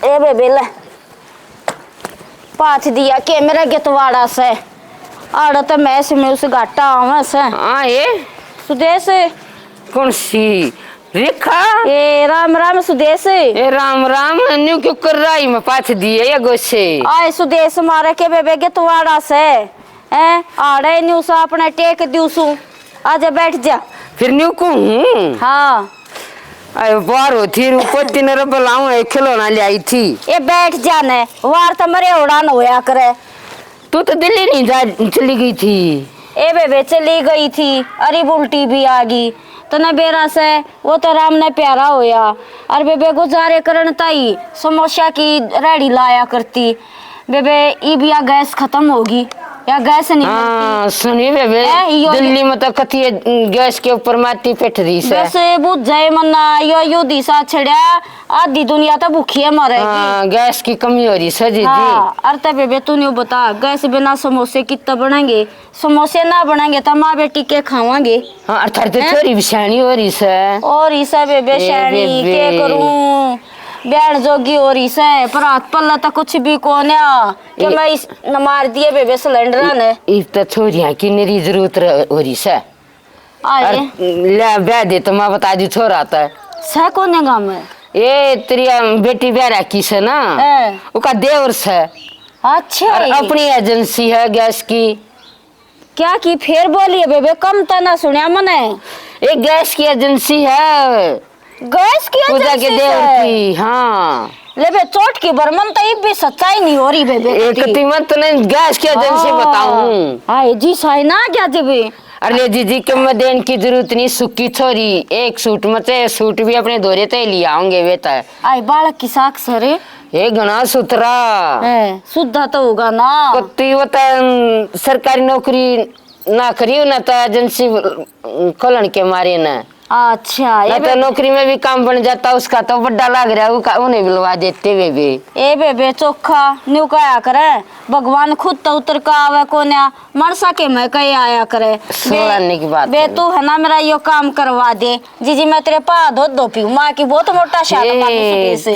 ए बेबे ले पाथ दिया के मेरा गेतवाड़ा से आड़ तो मैं में उस घाटा आवा से हाँ ये सुदेश कौन सी रेखा? ए राम राम सुदेश। ए राम राम न्यू क्यों कर रही मैं पाथ दिए या गोसे आए सुदेश मारे के बेबे गेतवाड़ा से हैं आड़े न्यू सा अपने टेक दिवसू आजा बैठ जा फिर न्यू को हूँ। हाँ अरे बार होती ऊपर तीन रबलाऊं एक खिलौना ले आई थी। ये बैठ जाने वार तो मरे उड़ान होया करे। तू तो दिल्ली नहीं जा चली गई थी। ए बेबे चली गई थी अरे उल्टी भी आ गई तो न बेरा से वो तो राम ने प्यारा होया और बेबे गुजारे करन ताई समोसा की रेडी लाया करती बेबे ई भी गैस खत्म होगी या गैस नहीं हाँ सुनिए बेबे दिल्ली में तो कथी गैस के ऊपर माटी पेट दी से वैसे बुझ जाए मन्ना यो दिशा छड़या आधी दुनिया तो भूखी मरेगी। हाँ गैस की कमी हो रही है जी। हाँ अरे बेबे तू नहीं बता गैस बिना समोसे कितना बनाएंगे समोसे ना बनाएंगे तो माँ बेटी के खावांगे। हाँ अर्थात छोरी भी सियानी हो रही है और इसा बेबे शैनी के करूं बैठ जोगी और इसे पर हाथ पल्ला तो कुछ भी कौन है कि मैं इस न मार दिए बेबे सिलेंडर ने इस तो छोरियां की मेरी जरूरत हो रही है आए ले ब्याह दे तो मैं बता दी छोरा आता है सह कौन है गांव में ये तेरी बेटी ब्याह रखी से ना उसका देवर से अच्छा अपनी एजेंसी है गैस की क्या की फिर बोलिए बेबे कम तो ना सुनिया मने एक गैस की एजेंसी है गैस की पूजा के देवर की। हाँ ले बे चोट की बरमन तो ये भी सच्चाई नहीं हो रही बेबे एक कीमत तो नहीं गैस की एजेंसी बताऊं। हाय जी साई ना क्या जी अरे जीजी के मैं देन की जरूरत नहीं सुक्की छोरी एक सूट मत सूट भी अपने दोरे ते ले आऊंगे बेटा आई बालक की साख सरे ये घना सुथरा शुद्ध तो होगा ना कत्ती वो सरकारी नौकरी ना करी ना तो एजेंसी खोलन के मारे ना अच्छा ये तो नौकरी में भी काम बन जाता उसका तो बड़ा लग रहा है उन्हें बुलवा देते बेबे ए बेबे चोखा न्यू कया करे भगवान खुद तो उतर का आवे कोन्या मनसा के मैं कहीं आया करे सुनने की बात बे तू है ना मेरा यो काम करवा दे जीजी मैं तेरे पा दो पीऊ माँ की बहुत मोटा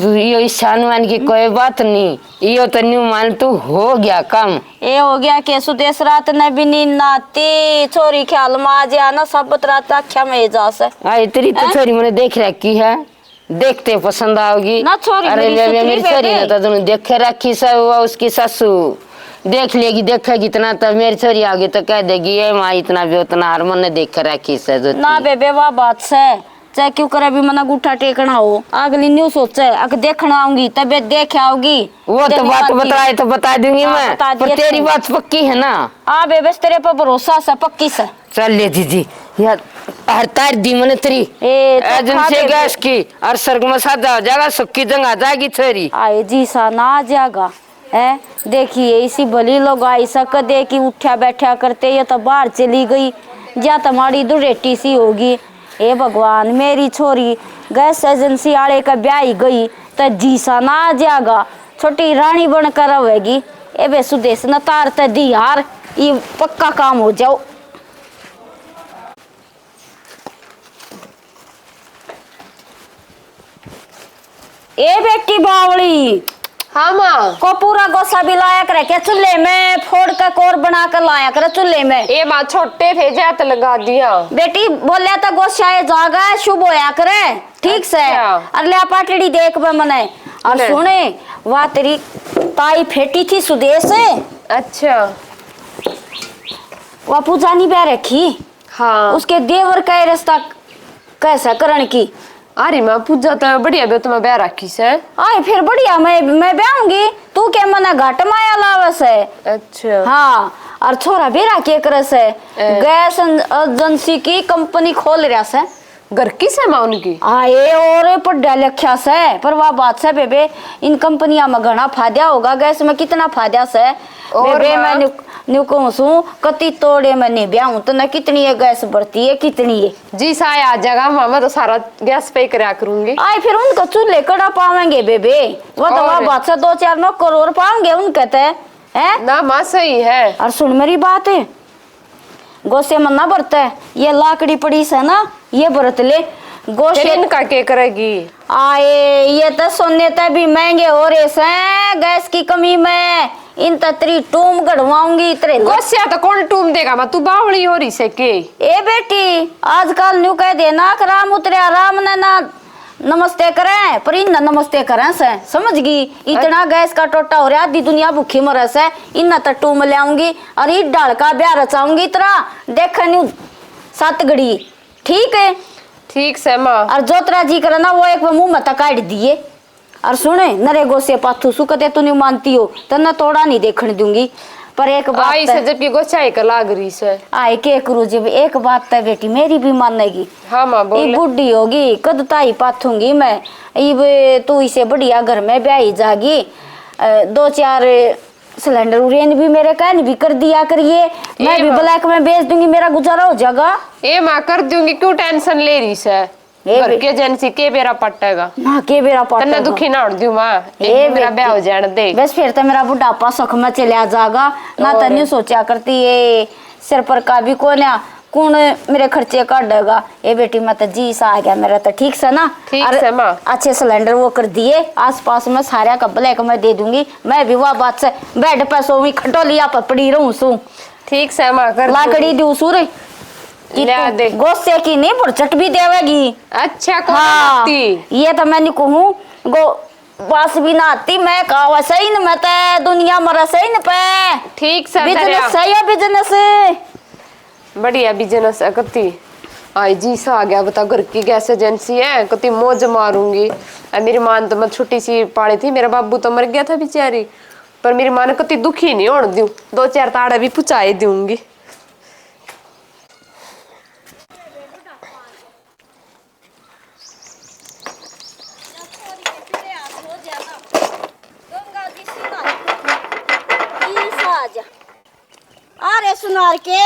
यो ईशान मान की कोई बात नहीं यो तो न्यू मान तू हो गया काम ए हो गया के सुदेश रात ने भी नींद नाती छोरी ख्याल में आ जा ना सब रात आख्या में जा से तेरी तो छोरी मैंने देख रखी है देखते पसंद आओगी ना छोरी अरे मेरी छोरी ने तो तुमने देख रखी सब उसकी ससु देख लेगी देखेगी इतना तो मेरी छोरी आगे तो कह देगी ये माँ इतना भी उतना हर मन ने देख रखी से ना बेबे वाह बात से चाहे क्यों करे भी मना गुठा टेकना हो अगली न्यू सोचे अगर देखना आऊंगी तबीयत देख आओगी वो तो बात बताए तो बता दूंगी मैं पर तेरी बात पक्की है ना। हाँ बेबे तेरे पर भरोसा से पक्की से चल ले जीजी यार हर तार दी मैंने तेरी एजेंसी गैस की और सर्ग में सादा हो जाएगा सबकी जंग आ जाएगी छोरी आए जी सा ना आ जाएगा है देखिए इसी भली लोग आई सक दे की उठा बैठा करते ये तो बाहर चली गई या तुम्हारी दुरेटी सी होगी। ए भगवान मेरी छोरी गैस एजेंसी वाले का ब्याह ही गई तो जीसा ना आ जाएगा छोटी रानी बनकर रहेगी। ए बे सुदेश न तार ते दी यार ये पक्का काम हो जाओ। ए बेटी बावली हाँ माँ को पूरा गोसा भी लाया करे क्या चूल्हे में फोड़ का कोर बना कर लाया करे चूल्हे में। ये माँ छोटे थे जात लगा दिया बेटी बोलिया तो गोसा ये जागा शुभ होया करे ठीक से अरे पाटड़ी देख बे मने और सुने वह तेरी ताई फेटी थी सुदेश से। अच्छा वह पूजानी ब्याह रखी हाँ उसके देवर का रिश्ता कैसा करण की। अरे माँ पूजा तो बढ़िया बे तुम्हें ब्याह रखी से आए फिर बढ़िया मैं ब्याहूंगी तू क्या मना घाट माया लावस है। अच्छा हाँ और छोरा बेरा के करस है गैस एजेंसी की कंपनी खोल रहा से घर की से माँ उनकी आए और पढ़ा लिखा से पर वह बात से बेबे इन कंपनियां में घना फायदा होगा गैस में कितना फायदा से बेबे मैं न्यू कहूँ सू कति तोड़े में नहीं ब्याहूं तो न कितनी है गैस बढ़ती है कितनी है जी साय आ जाएगा मामा तो सारा गैस पे करा करूंगी। आए फिर उनको चूल्हे कड़ा पावेंगे बेबे वो तो वह बात से 2-4 नौकर और पाएंगे उनके है ना माँ सही है। और सुन मेरी बात है गोसे में ना बरता है ये लाकड़ी पड़ी से ना ये बरत ले गोशे फिर इनका क्या करेगी? आए ये तो सोने तो भी महंगे हो रहे हैं गैस की कमी में। इन तरी टूम गढ़वाऊंगी इतरे गोसिया तो कौन टूम देगा? मैं तू बावड़ी हो रही से के? ए बेटी आजकल न्यू कह देना कि राम उतरे राम ने ना नमस्ते करें पर इन नमस्ते करें से समझ गई। इतना गैस का टोटा हो रहा आधी दुनिया भूखी मरे से इन टू में लाऊंगी और ईद डाल का ब्याह रचाऊंगी इतना देख न्यू 7 घड़ी ठीक है। ठीक से माँ। और जो तेरा जी करे ना वो एक मुंह में काट दिए। और सुने नरे गोसे पाथू सुकते तू नहीं मानती हो तो न तोड़ा नहीं देखने दूंगी। पर एक बात आई से जब ये गोचाई का लाग रही से आए के करू जब एक बात है बेटी मेरी भी मानेगी। हाँ माँ ये बोल। बुढ़ी होगी कद ताई पाथूंगी मैं। ये तू इसे बढ़िया घर में ब्याही जागी 2-4 सिलेंडर उरेन भी मेरे कहने भी कर दिया करिए। मैं भी ब्लैक में बेच दूंगी मेरा गुजारा हो जाएगा। ए माँ कर दूंगी क्यों टेंशन ले रही से? घर के एजेंसी के बेरा पटेगा ना के बेरा तन्ने पटेगा दुखी ना उड़ दूं माँ। ए मेरा ब्याह हो जाने दे बस फिर तो मेरा बुढ़ापा सुख में चला जाएगा ना। और? तन्यू सोचा करती ये सिर पर का भी कौन मेरे खर्चे काटेगा। ये बेटी मैं तो जी सा आ गया मेरा तो ठीक से ना। ठीक से माँ। अच्छे सिलेंडर वो कर दिए आसपास में सारे का ब्लैक में दे दूंगी। मैं भी वह बात से बेड पर सोवी खटोलिया पर पड़ी रहूं सू। ठीक से माँ कर लाकड़ी दू सूर ले दे। गोस्से की नहीं बुरचट भी देवेगी। अच्छा कौन हाँ आती? ये तो मैं नहीं कहूँ गो बस भी ना आती मैं कहा सही न मैं तो दुनिया मरा सही न पे। ठीक से बिजनेस सही है बिजनेस बढ़िया बिजनेस है कति। आई जी सा आ गया बता घर की गैस एजेंसी है कति मौज मारूंगी। मेरी माँ तो मैं छोटी सी पाड़ी थी मेरा बाबू तो मर गया था बेचारी पर मेरी माँ ने कति दुखी नहीं होने दूं 2-4 ताड़े भी पुचाए दूंगी। अरे सुनार के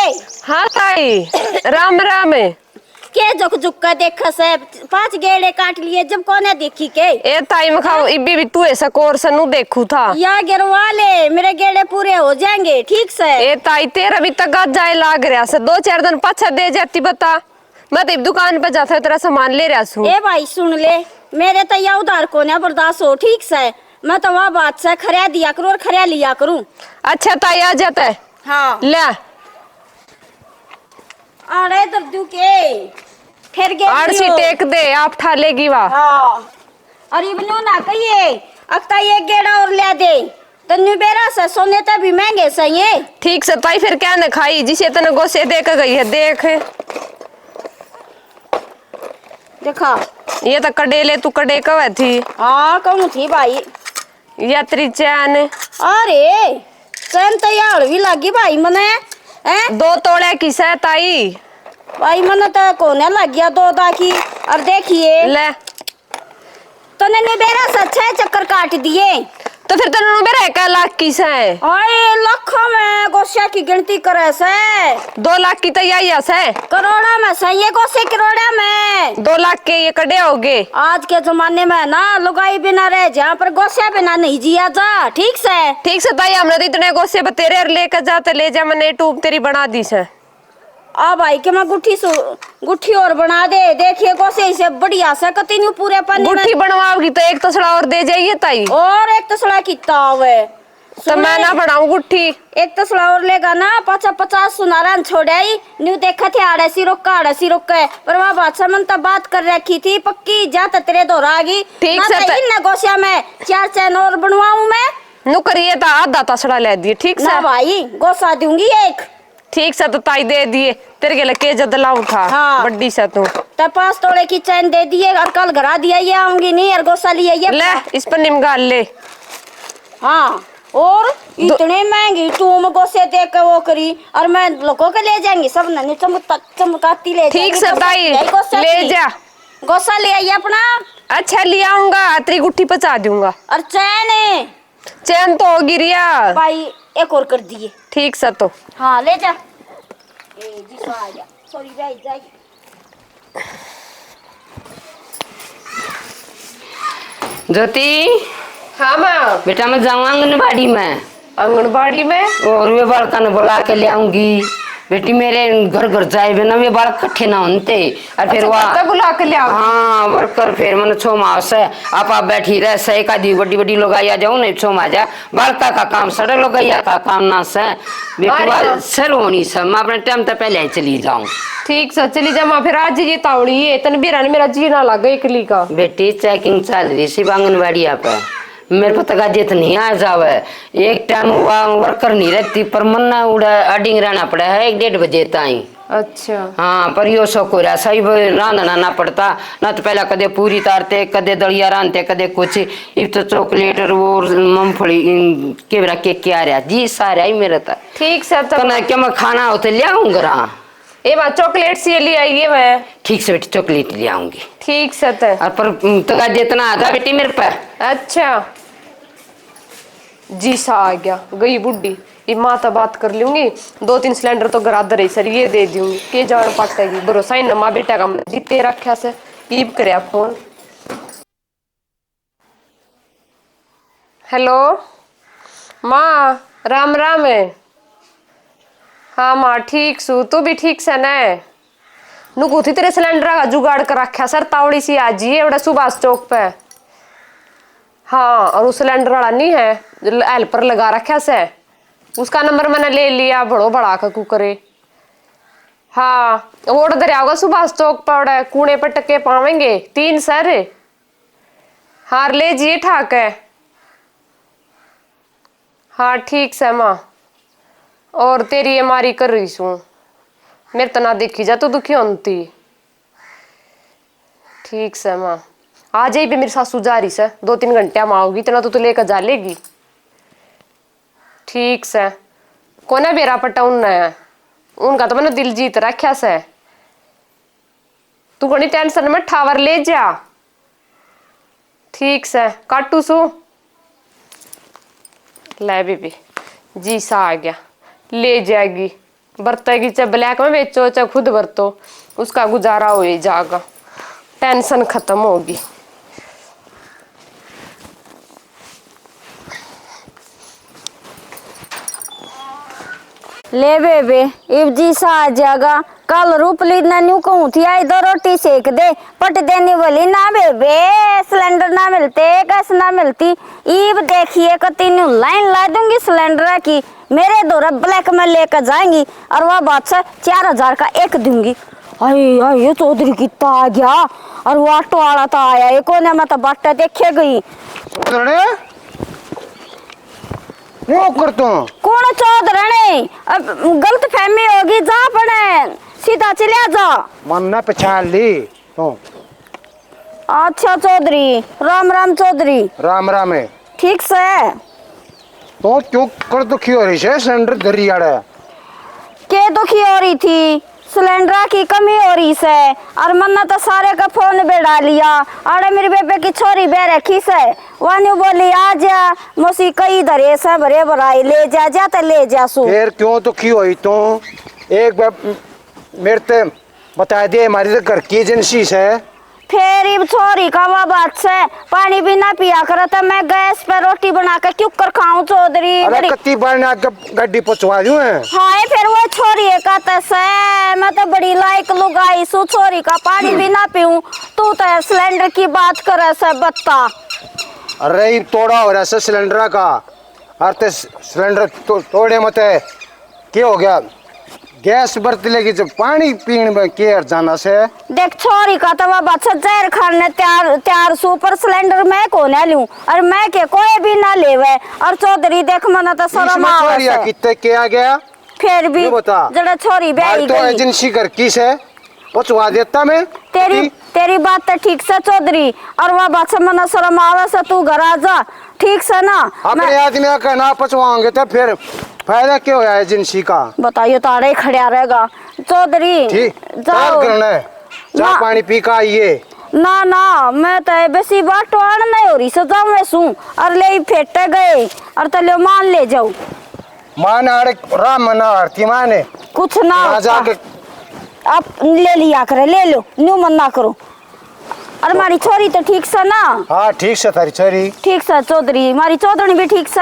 हाँ ताई राम राम है। के जुक जुक का देखा से 5 गेड़े काट लिए जब कोने देखी के। ए ताई मैं खाऊ इबी भी तू ऐसा कोर्स नु देखू था या गिरवा ले मेरे गेड़े पूरे हो जाएंगे ठीक से। ए ताई तेरा भी तक जाए लाग रहा से 2-4 दिन पाछा दे जाती बता मैं तो दुकान पे जाता तेरा सामान ले रहा हूँ। ए भाई सुन ले मेरे तो या उधार को ना बर्दाश्त हो ठीक से। मैं तो वह बात से खरिया दिया करूँ और खरिया लिया करूँ। अच्छा ताई आ जाता है हाँ ले अरे दर्दू के फिर गे आरसी टेक दे आप ठा लेगी वाह। हाँ अरे बनू ना कहिए अक्ता ये गेड़ा और ले दे तन्नू बेरा से सोने तो भी महंगे से ये। ठीक से ताई फिर क्या न खाई जिसे तने गोसे दे के गई है देख देखा ये तो कडेले तू कड़े कवे थी। हाँ कहूँ थी भाई यात्री चैन अरे चैन तैयार भी लगी भाई मने हैं 2 तोड़े की से ताई भाई मने तो कोने लग गया 2 दा की। और देखिए ले तने ने बेरा से 6 चक्कर काट दिए तो फिर तने मेरा 1 लाख की से आए लाखों में गोसिया की गिनती करे से 2 लाख की तैयारी है करोड़ा में से ये गोसे करोड़ा में 2 लाख के ये कड़े हो गए। आज के जमाने में ना लुगाई बिना रह जहाँ पर गोसिया बिना नहीं जिया जा ठीक से ताई हमने तो इतने गोसे तेरे लेकर जाते ले जा मैंने ट्यूब तेरी बना दी से। आ भाई के मैं गुट्ठी और बना दे देखिए गोसे से बढ़िया से कतिन्यू पूरे पानी में गुट्ठी बनवाओगी तो 1 तसड़ा और दे जाइए ताई और 1 तसला कितना हुए तो मैं ना बनाऊं गुट्ठी 1 तसला और लेगा ना 50 सुनारा छोड़ाई न्यू देखा थे आड़सी रोक पर वह बादशाह मन तब बात कर रखी थी पक्की जा तेरे दो रागी ठीक से इन गोसिया में 4 चैन और बनवाऊं मैं नु करिए तो आधा तसड़ा ले दिए ठीक ना से भाई गोसा दूंगी 1 ठीक से तो ताई दे दिए तेरे के लके जदला उठा हाँ। बड्डी से तू तो 5 तोड़े की चैन दे दिए और कल घरा दिया ये आऊंगी नहीं और गोसा लिया ये ले इस पर निमगाल ले। हाँ और इतने महंगी तुम गोसे दे के वो करी और मैं लोगों के ले जाएंगी सब नन्ही चमकाती ले ठीक से ताई ले जा गोसा ले आइए अपना। अच्छा ले आऊंगा तेरी गुट्ठी पचा दूंगा और चैन तो होगी रिया भाई 1 और कर दिए ठीक से तो हाँ ले जा जी सो आ जा सॉरी भाई जाइए। ज्योति हाँ माँ बेटा मैं जाऊँ आंगनबाड़ी में आंगनबाड़ी में और वे बड़का ने बुला के ले आऊंगी बेटी मेरे घर घर जाए बिना वे बाल कट्ठे ना होते और फिर अच्छा, बुला के ले आओ। हाँ वर्कर फिर मन छो मास है आप बैठी रह सही का दी बड़ी बड़ी लोग आ जाओ नहीं छो जा बालका का काम सड़क लोग का काम ना से बेटी सर होनी सब मैं अपने टाइम तक पहले चली जाऊं। ठीक से चली जा माँ, फिर आज ये तावड़ी है तन भी मेरा जी ना लगा एकली का। बेटी चेकिंग चल रही सी आंगनबाड़ी पे मेरे को तक जित नहीं आ जावे एक टाइम वर्कर नहीं रहती पर मन ना उड़ा अडिंग रहना पड़ा है 1-1:30 बजे ताई। अच्छा हाँ पर यो सो को सही रांधना ना पड़ता ना तो पहला कदे पूरी तारते कदे दलिया रांधते कदे कुछ इब तो चॉकलेट और मूंगफली केवरा केक क्या रहा जी सारा ही मेरा था। ठीक से तो ना क्या मैं खाना हो तो ले आऊंगा ए बात चॉकलेट से ले आई मैं। ठीक से बेटी चॉकलेट ले आऊंगी। ठीक से और पर तो जितना आता बेटी मेरे पे। अच्छा जी सा आ गया गई बुढ़ी ये माँ तो बात कर लूंगी 2-3 सिलेंडर तो गरादर है सर ये दे दूंगी के जान पाटेगी भरोसा ही न माँ बेटा का जीते रखा से ईब करे फोन। हेलो माँ राम राम है। हाँ माँ ठीक सु तू भी ठीक से न नुकू थी तेरे सिलेंडर का जुगाड़ कर रखा सर तावड़ी सी आज ही है सुभाष चौक पे। हाँ और उस सिलेंडर वाला नहीं है जो हेल्पर लगा रखा से उसका नंबर मैंने ले लिया बड़ो बड़ा का कुकरे। हाँ ओड दर आओगा सुभाष चौक पर कूड़े पर टके पावेंगे 3 सर। हाँ ले जी ठाक है। हाँ ठीक से माँ और तेरी हमारी कर रही सू मेरे तना देखी जा तो दुखी होती। ठीक से माँ आ जाई भी मेरी सासू जा रही से 2-3 घंटे में आओगी इतना तो लेकर जा लेगी। ठीक से कोने बेरा पट्टा उनका तो मैंने दिल जीत रखा से तू कोनी टेंशन में ठावर ले जा। ठीक से काटू सू ले बीबी जी सा आ गया ले जाएगी बरतेगी चाहे ब्लैक में बेचो चाहे खुद बरतो उसका गुजारा हो ही जाएगा टेंशन खत्म होगी। ले बेबे इब जी सा आ जाएगा कल रूपली ना न्यू कहूँ थी आई 2 रोटी सेक दे पट देने वाली ना बेबे सिलेंडर ना मिलते गैस ना मिलती इब देखिए कती न्यू लाइन ला दूंगी सिलेंडर की मेरे दौरा ब्लैक में लेकर जाएंगी और वह बात से 4000 का एक दूंगी। ये चौधरी कितना आ गया और वो ऑटो वाला तो आया ये कोने में तो बाटा देखे गई कौन चौधरी अब गलत फहमी होगी जा पड़े सीधा चलिया जा मन ना पहचान ली तो। अच्छा चौधरी राम राम चौधरी राम राम है ठीक से तो क्यों कर दुखी हो रही है सिलेंडर दरियाड़ा के दुखी हो रही थी सिलेंडर की कमी हो रही से और मन्ना तो सारे का फोन पे डालिया अरे मेरी बेबे की छोरी बह रखी से वानी बोली आ जा मोसी कई धरे से भरे भराई ले जा तो ले जा सु फिर क्यों दुखी हुई तो एक बार मेरे ते बता दे हमारी तो घर की एजेंसी से फिर इब छोरी का वो बात से पानी भी ना पिया कर तो मैं गैस पे रोटी बना के क्यों कर खाऊं चौधरी। अरे कत्ती बना गड्डी पहुंचवा दूं है। हाँ फिर वो छोरी का तसे मैं तो बड़ी लायक लुगाई सु छोरी का पानी भी ना पीऊं तू तो सिलेंडर की बात करे से बत्ता। अरे तोड़ा हो रहा है सिलेंडर का अरे सिलेंडर तोड़े मत क्या हो गया गैस बरत लेगी जब पानी पीने में केयर जाना से देख छोरी का तो वह बच्चा जहर खाने त्यार सुपर सिलेंडर मैं को ना लूं और मैं के कोई भी ना लेवे और चौधरी देख मना तो शर्म आवे कितने क्या गया फिर भी जड़ा छोरी बेई तो एजेंसी कर किस है पहुंचवा देता मैं तेरी बात तो ठीक से चौधरी और वह बच्चा मना शर्म आवे से तू घर आ जा ठीक से ना अपने आदमी का ना पहुंचवाओगे तो फिर फायदा क्या होया एजेंसी का बताइए तारे खड़ा रहेगा चौधरी जाओ जा पानी पी का आइए ना मैं तो बेसी बात टोड़ नहीं हो रही सजा में सू और ले फेटे गए और तले मान ले जाओ मान अरे राम मना आरती माने कुछ ना जाके आप ले लिया करे ले लो न्यू मन ना करो और मारी छोरी तो ठीक से ना? हाँ ठीक से थारी छोरी। ठीक से चौधरी, मारी चौधरी भी ठीक से?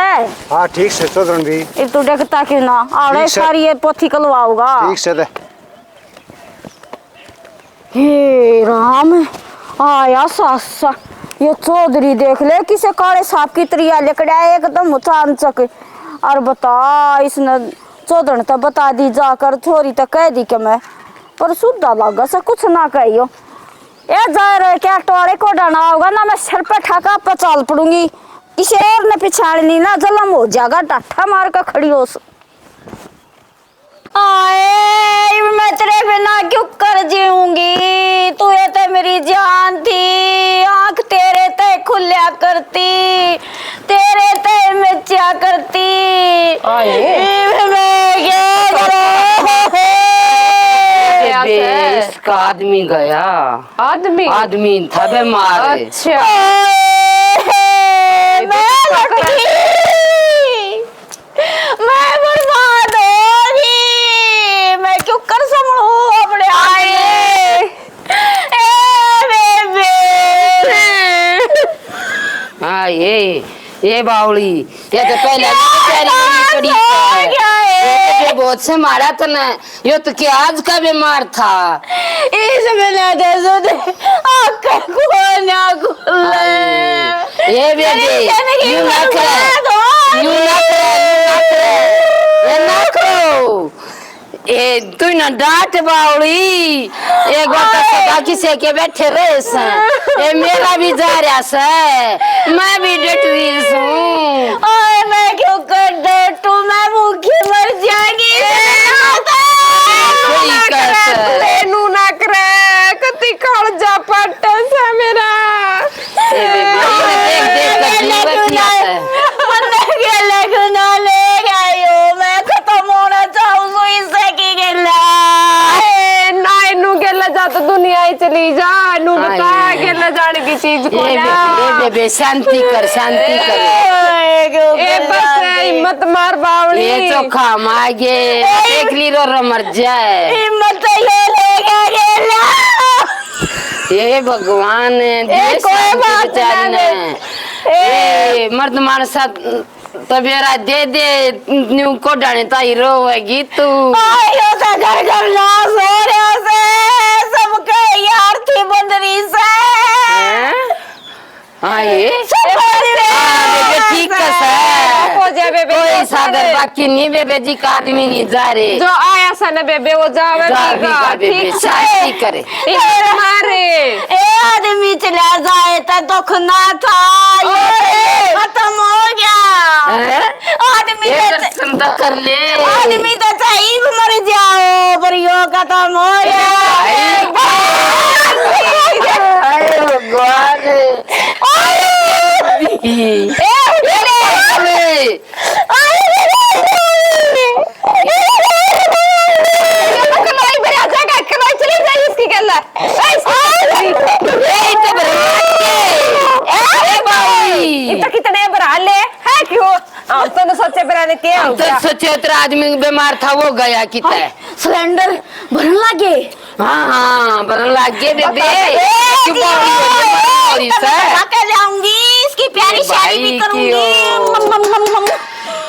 हाँ ठीक से चौधरी भी। अब तू देखता क्यों ना आड़े ठीक से। सारी ये पोथी कलवाऊंगा। ठीक से दे। हे राम, आया सासा ये चौधरी देख ले किसे काले सांप की तरिया लेकड़ा एकदम चांचक। और बता इसने चौधरी तो बता दी जाकर, छोरी तो कह दी कि मैं पर सुधा लगा से कुछ ना कहियो। ये जा रहे क्या टोड़े को डाना होगा ना, मैं सर पे ठाका पचाल पड़ूंगी। किसी और ने पिछाड़नी ना जलम हो जाएगा, टाठा मार कर खड़ी हो। आए मैं तेरे बिना क्यों कर जीऊंगी, तू ये तो मेरी जान थी। आंख तेरे ते खुल्या करती, तेरे ते मचा करती। मैं क्या करूं? इसका आदमी गया। आदमी था बीमार। अच्छा मैं बर्बाद होगी, मैं क्यों कर संभलूं अपने आए। हाँ ये बावली ये तो पहले पड़ी है। बहुत से मारा था ना, ये तो क्या आज का बीमार था। इसमें ना दे आँखें खोलना खुले। ये बेबी यूं ना करे, यूं ना करे, ये ना करो। ए तू ना डांट बावली, ये गोटा सदा किसे के बैठे रहे स। ये मेरा भी जा रहा से, मैं भी डट रही हूँ। ओए मैं क्यों कर डटूं, मैं भूखी मर जाएगी। लेनू ना करे कति खड़ जा पट्टा से मेरा। देख देख कर जीवत नहीं आता है। मैं खत्म होना चाहूँ इससे की गिला। नू गेला जा तो दुनिया ही चली जा। नू बता गेला जाने की चीज को ये बेबे शांति कर, शांति कर। ए बस हिम्मत मार बावली। ये चोखा मागे एक लीरो मर जाए। हिम्मत ये लेगा गेला। ये भगवान कोई बात ने ए मर्द मानसा तबेरा दे दे न्यू को डाने ताई रोएगी तू। आयो तो घर घर नाश हो रहा से, सबके यार थी बंदरी से। हाँ ये बेबे ठीक है हो जा बेबे। कोई सागर बाकी नहीं, बेबे जी का आदमी नहीं जा रहे। जो आया सा ना बेबे वो जावेगा ठीक से। शांति करे। मारे ए आदमी चला जाए तो दुख ना था, ये खत्म हो गया। आदमी तो कर ले, आदमी तो चाहिए मर जाओ, पर यो खत्म हो गया। भगवान कितने बरा ले है क्यों? तो सोचे बराने के हो गया। सोचे तेरा आदमी बीमार था वो गया कितना। सिलेंडर भरन लगे। हाँ भरन लगे बेबे। जाके जाऊंगी, इसकी प्यारी शादी भी करूंगी।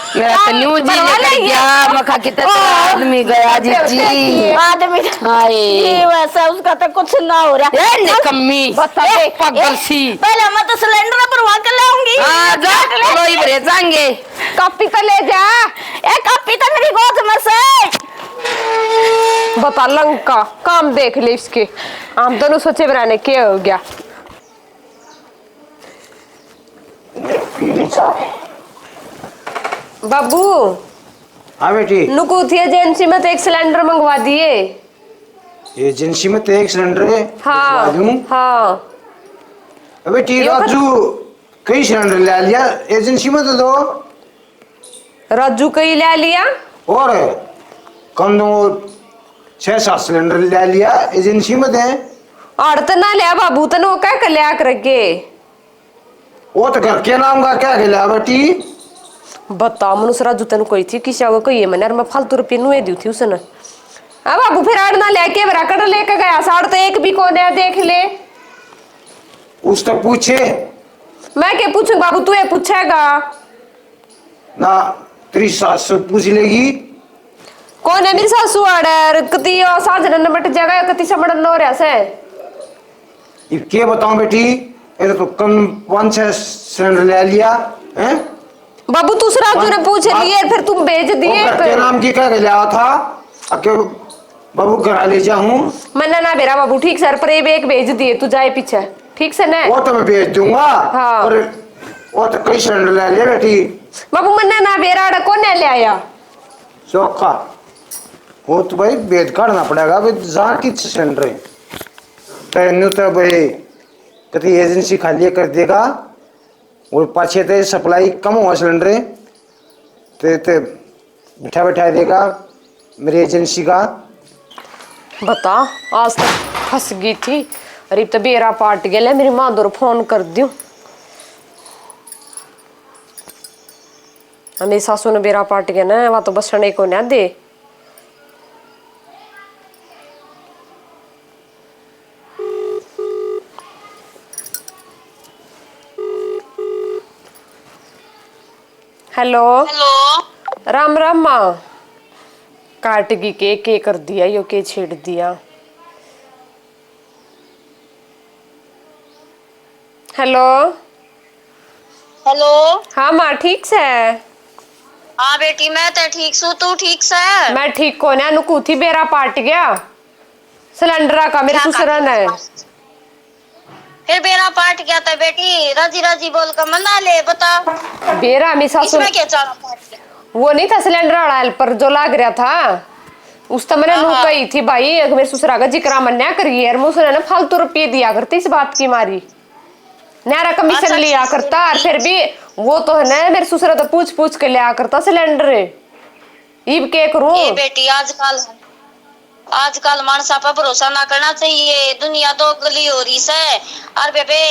मेरा तो न्यूज ही निकल गया, मखा कितना आदमी गया जी जी। आदमी हाय वैसा उसका तो कुछ ना हो रहा। ए निकम्मी पागल सी। पहले मैं तो सिलेंडर भरवा के लाऊंगी। हाँ जा चलो ही भरे जाएंगे। कॉपी तो ले जा। एक कॉपी तो मेरी गोद में से। बता लंका काम देख ले इसके। हम दोनों सोचे बराने के हो गया। बाबू हाँ बेटी। नुकू थी एजेंसी में तो एक सिलेंडर मंगवा दिए। एजेंसी में तो एक सिलेंडर है। हाँ हाँ। अबे टी राजू कई सिलेंडर ले लिया एजेंसी में तो दो। राजू कई ले लिया और कम दो 6-7 सिलेंडर ले लिया एजेंसी में दे। और तो ना लिया बाबू तो नो क्या कर लिया करके। वो तो घर के नाम का क्या खिला बेटी। बता मनुष्य राजू तेन कोई थी किसी को कही है मैंने मैं फालतू रुपये नुए दी थी उसने। अब बाबू फिर आड़ ना लेके बरा कर लेके गया साड़ तो एक भी कोने देख ले। उसने पूछे मैं क्या पूछूं बाबू, तू ये पूछेगा? ना, तेरी सास से पूछ लेगी। कौन है मेरी सासू आड़े कति साजन बट जगह कति समड़न हो रहा से। ये क्या बताऊं बेटी, ये तो कम 5-6 सिलेंडर ले लिया हैं। बाबू दूसरा तूने पूछ लिए फिर तुम भेज दिए। के नाम की कह लिया था अके बाबू करा ले जाऊं। मन्ना ना बेरा बाबू, ठीक सर पर एक भेज दिए, तू जाए पीछे ठीक से ना। वो तो मैं भेज दूंगा। हाँ। और वो तो कई सिलेंडर ले लिया बेटी। बाबू मन्ना ना बेरा आड़ा कौन ले आया? चौका वो तो भाई भेद काटना पड़ेगा भाई, जहाँ की सिलेंडर है तेन तो भाई कभी एजेंसी खाली कर देगा और पाछे ते सप्लाई कम हुआ सिलेंडर ते बैठा बैठा देगा मेरी एजेंसी का। बता आज तक फंस गई थी, अरे तो बेरा पाट गया, मेरी माँ दो फोन कर दियो। मेरी सासू ने बेरा पाट गया ना, वह तो बसने को ना दे। Hello hello. राम राम माँ। काट गई के कर दिया यो के छेड़ दिया। Hello hello. हाँ माँ ठीक से? हाँ बेटी मैं तो ठीक सू, तू ठीक से? मैं ठीक को ना नुकू थी, बेरा पाट गया सिलेंडर का मेरे क्या ससुरा ने। फिर बेरा पाट गया था बेटी, राजी राजी बोल कर मना ले, बता बेरा मेरी सासू इसमें क्या चारा पाट गया? वो नहीं था सिलेंडर वाला पर जो लाग रहा था उस तो मैंने नू कही थी भाई मेरे ससुरा का जिक्र मन्या करिए, यार मुझे ना फालतू रुपये दिया करती इस बात की मारी नारा कमीशन अच्छा, लिया करता। और फिर भी वो तो है ना मेरे ससुरा तो पूछ पूछ के लिया करता सिलेंडर। इब के करूं? ए बेटी आजकल मानसा पर भरोसा ना करना चाहिए, दुनिया दो गली हो रही है। और बेबे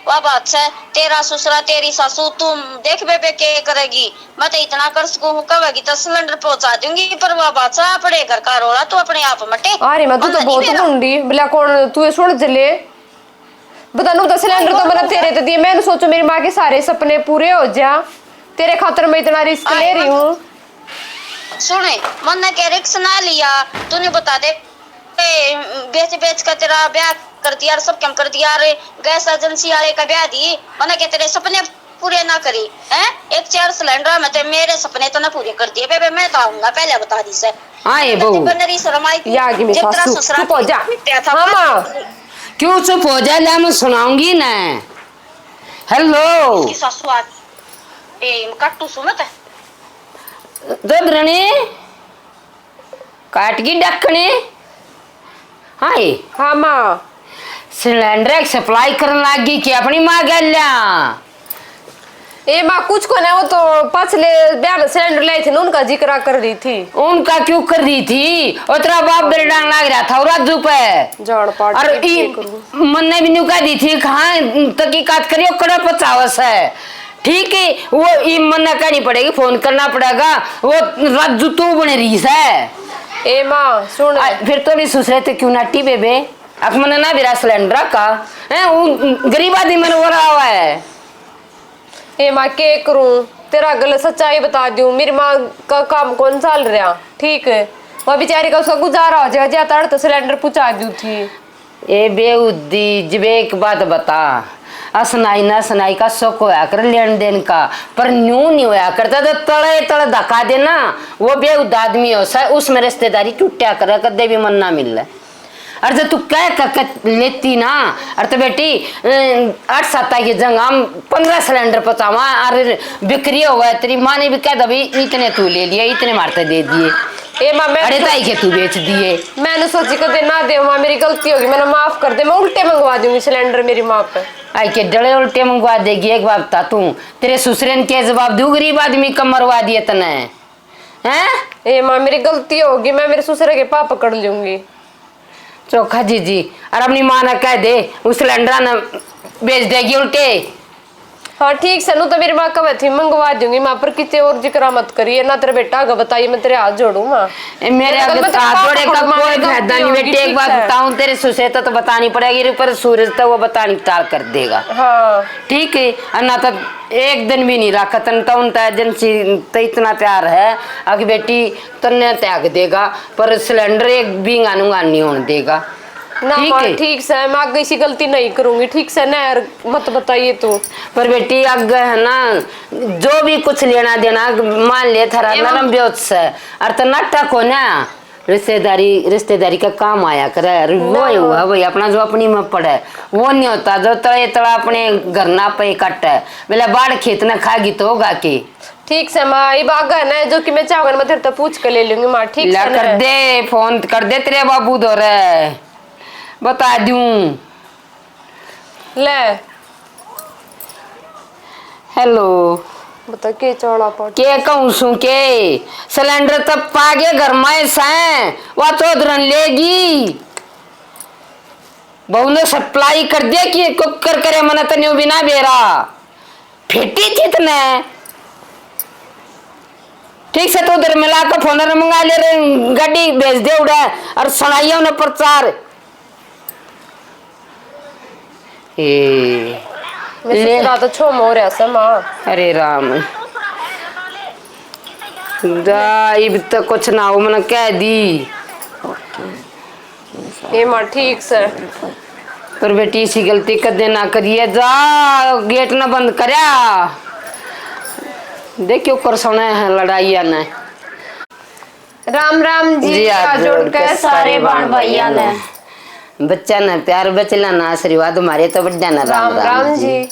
वह बात है, तेरा ससुरा तेरी सासू, तुम देख बेबे क्या करेगी। मैं तो इतना कर सकूं कहेगी तो सिलेंडर पहुंचा दूंगी, पर वह बात है अपने घर का रोला तो अपने आप मटे। अरे मैं तू तो बहुत गुंडी बोला कौन तू छोड़ जले बता नू तो सिलेंडर तो मैंने तेरे तो दिए, मैंने सोचो मेरी माँ के सारे सपने पूरे हो जा, तेरे खातर मैं इतना रिस्क ले रही हूँ। सुने मन ने क्या रिक्स ना लिया, तूने बता दे बेच बेच कर तेरा ब्याह कर दिया, सब कम कर दिया। अरे गैस एजेंसी वाले का ब्याह दी, मैंने क्या तेरे सपने पूरे ना करी हैं? एक 4 सिलेंडर में तो मेरे सपने तो ना पूरे कर दिए बेबे। मैं तो आऊंगा पहले बता दी से। हाँ ये बहू यागी मेरी सासू चुप हो जा। हाँ माँ क्यों चुप हो जा, ले मैं सुनाऊंगी ना। हेलो सासू आज ए कट्टू सुनत है दबरने काट की डकने। हाय हाँ माँ सिलेंडर सप्लाई करने लगी कि अपनी माँ गल्या। ए माँ कुछ को ना, वो तो पिछले ब्याह में सिलेंडर लाई थी ना उनका जिक्र कर रही थी। उनका क्यों कर रही थी? और तेरा बाप बेरडांग लग रहा था राजू पे। जान पाट और मन ने भी नुका दी थी कहाँ तकीकात करियो कड़ा 50 है। ठीक है वो मन ने कहनी पड़ेगी, फोन करना पड़ेगा। वो राजू तू बने रही है। ए माँ सुन फिर तो भी सुसरे तो क्यों नाटी बेबे अब मन ना बिरा सिलेंडर का है गरीब आदमी मन हो रहा हुआ है। ए माँ के करूं, तेरा गलत सच्चाई बता दूं, मेरी माँ का काम कौन चल रहा ठीक है, वह बेचारी का उसका गुजारा हो जाएगा, ज्यादा तो सिलेंडर पहुंचा दी थी। ए बेउद्दी जब एक बात बता, असनाई ना सनाई का शौक होया कर लेन देन का, पर न्यू नहीं होया करता तो तड़े तड़ धक्का देना। वो बेउद्द आदमी हो सा उसमें रिश्तेदारी टूटा कर कदे भी मन ना मिल। अरे तो तू कह लेती ना, अरे तो बेटी 8-7 की जगह 15 सिलेंडर पचावा अरे बिक्री हो गया। तेरी माँ ने भी कह दबी इतने तू ले लिए, इतने मारते दे दिए। ए माँ मैं अरे ताई के तू बेच दिए। मैंने सोची कदे ना दे माँ, मेरी गलती होगी, मैंने माफ कर दे, मैं उल्टे मंगवा दूंगी सिलेंडर मेरी माँ पे। आई के डले उल्टे मंगवा देगी। एक बात बता तू, तेरे ससुरे के जवाब दू गरीब आदमी कम मरवा दिए तने हैं? ए माँ मेरी गलती होगी, मैं मेरे ससुरे के पाप पकड़ लूंगी। चोखा जी और अपनी माँ ने कह दे उस सिलेंडर ने बेच देगी उल्टे। हाँ ठीक से, नु तो मेरी माँ कब थी मंगवा दूंगी माँ, पर किसी और जिक्र मत करिए ना, तेरे बेटा आगे बताइए, मैं तेरे हाथ जोड़ू माँ। मेरे आगे हाथ जोड़े का कोई फायदा नहीं बेटी। एक बात बताऊं तेरे सुसे तो बतानी पड़ेगी, पर सूरज तो वो बतानी टाल कर देगा। हाँ ठीक है, और ना तो एक दिन भी नहीं रखा तन तो उनका एजेंसी तो इतना प्यार है अगर बेटी तन्ने त्याग देगा, पर सिलेंडर एक भी गानूंगा नहीं होने देगा। ना ठीक माँ है, ठीक से, मैं आगे ऐसी गलती नहीं करूंगी, ठीक से ना यार, मत बताइए तू। पर बेटी आगे है ना, जो भी कुछ लेना देना मान ले थारा नरम ब्योत्स है, और तो नाटक हो ना, रिश्तेदारी का काम आया करे, वो ही हुआ भाई अपना जो अपनी में पड़े वो नहीं होता, जो तड़े तड़ा अपने घर ना पे कट है बोले बाढ़ खेत ना खागी तो होगा की। ठीक से माँ, ये बात है ना, जो कि मैं चाहूंगा मैं तेरे तो पूछ के ले लूंगी माँ, ठीक ला से कर ना। दे, फोन कर दे तेरे बाबू दो रे, बता दूं। ले हेलो, बता के चौड़ा पड़ के कहूँ सु के सिलेंडर तब पागे घर में से वो तो धरन लेगी, बहू ने सप्लाई कर दिया कि कुकर करे मना तो न्यू बिना बेरा फेटी थी तने। ठीक से तो उधर मिला कर फोन मंगा ले रहे, गाड़ी भेज दे उड़ा और सुनाइए उन्हें प्रचार। ले तो छो मोर ऐसा माँ। अरे राम, इब तो कुछ ना हो मैंने कह दी। ये माँ ठीक से, पर बेटी सी गलती कदे ना करिए, जा गेट ना बंद करया, देखियो कर सुने हैं लड़ाइया ने। राम राम जी, हाथ जोड़ के सारे बाण भैया ने। बच्चा ना प्यार बचला ना आशीर्वाद हमारे तो बढ़िया ना। राम राम जी।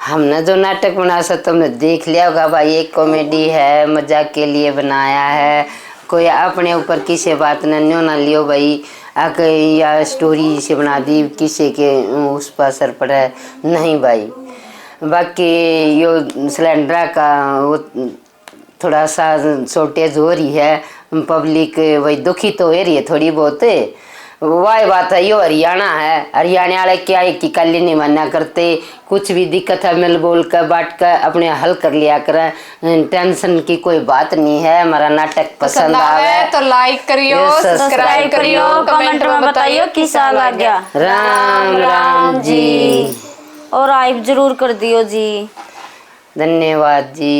हमने जो नाटक बना सो तुमने देख लिया होगा भाई, एक कॉमेडी है, मजाक के लिए बनाया है, कोई अपने ऊपर किसी बात न न्यो ना लियो भाई, आके या स्टोरी से बना दी किसी के उस पर असर पड़ा नहीं भाई। बाकी यो सिलेंडर का वो थोड़ा सा शॉर्टेज हो रही है, पब्लिक वही दुखी तो हो रही है थोड़ी बहुत, वही बात है। यो हरियाणा है, हरियाणा वाले क्या है कि कल नहीं माना करते, कुछ भी दिक्कत है मिल बोल कर बांट कर अपने हल कर लिया करें, टेंशन की कोई बात नहीं है। हमारा नाटक पसंद आवे तो लाइक करियो, सब्सक्राइब करियो, कमेंट में बताइयो किसा लग गया। राम राम जी, और आइब जरूर कर दियो जी। धन्यवाद जी।